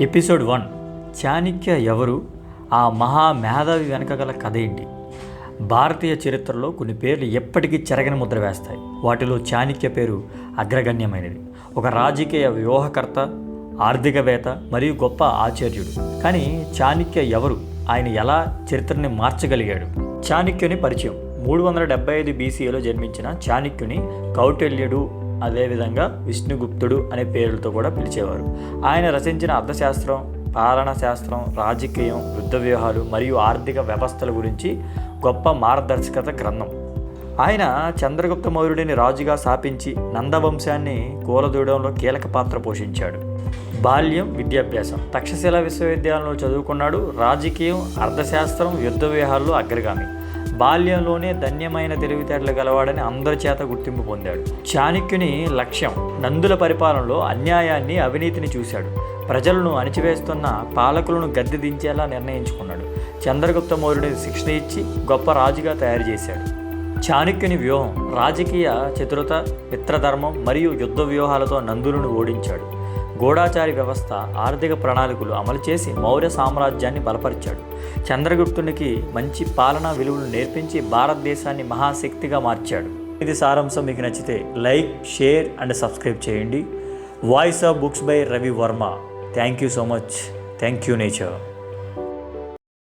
Episode 1 Chanakya ఎవరు, ఆ మహా మేధావి వెనక గల కథ ఏంటి? భారతీయ చరిత్రలో కొన్ని పేర్లు ఎప్పటికీ చెరగని ముద్ర వేస్తాయి. వాటిలో చాణక్య పేరు అగ్రగణ్యమైనది. ఒక రాజకీయ వ్యూహకర్త, ఆర్థికవేత్త మరియు గొప్ప ఆచార్యుడు. కానీ చాణక్య ఎవరు, ఆయన ఎలా చరిత్రని మార్చగలిగాడు? చాణక్యుని పరిచయం. 375 BCEలో జన్మించిన చాణక్యుని కౌటిల్యుడు, అదేవిధంగా విష్ణుగుప్తుడు అనే పేర్లతో కూడా పిలిచేవారు. ఆయన రచించిన అర్థశాస్త్రం, పాలనా శాస్త్రం, రాజకీయం, యుద్ధ వ్యూహాలు మరియు ఆర్థిక వ్యవస్థల గురించి గొప్ప మార్గదర్శకత గ్రంథం. ఆయన చంద్రగుప్త మౌర్యుడిని రాజుగా స్థాపించి నందవంశాన్ని కూలదూయడంలో కీలక పాత్ర పోషించాడు. బాల్యం, విద్యాభ్యాసం. తక్షశిల విశ్వవిద్యాలయంలో చదువుకున్నాడు. రాజకీయం, అర్థశాస్త్రం, యుద్ధ వ్యూహాల్లో అగ్రగామి. బాల్యంలోనే ధన్యమైన తెలివితేటలు గలవాడని అందరి చేత గుర్తింపు పొందాడు. చాణక్యుని లక్ష్యం నందుల పరిపాలనలో అన్యాయాన్ని, అవినీతిని చూశాడు. ప్రజలను అణిచివేస్తున్న పాలకులను గద్దె దించేలా నిర్ణయించుకున్నాడు. చంద్రగుప్త మౌర్యుడిని శిక్షణ ఇచ్చి గొప్ప రాజుగా తయారు చేశాడు. చాణక్యుని వ్యూహం. రాజకీయ చతురత, మిత్రధర్మం మరియు యుద్ధ వ్యూహాలతో నందులను ఓడించాడు. గూఢాచారి వ్యవస్థ, ఆర్థిక ప్రణాళికలు అమలు చేసి మౌర్య సామ్రాజ్యాన్ని బలపరిచాడు. చంద్రగుప్తునికి మంచి పాలనా విలువలు నేర్పించి భారతదేశాన్ని మహాశక్తిగా మార్చాడు. ఇది సారాంశం. మీకు నచ్చితే లైక్, షేర్ అండ్ సబ్స్క్రైబ్ చేయండి. Voice of books by Ravi Varma. Thank you so much. Thank you nature.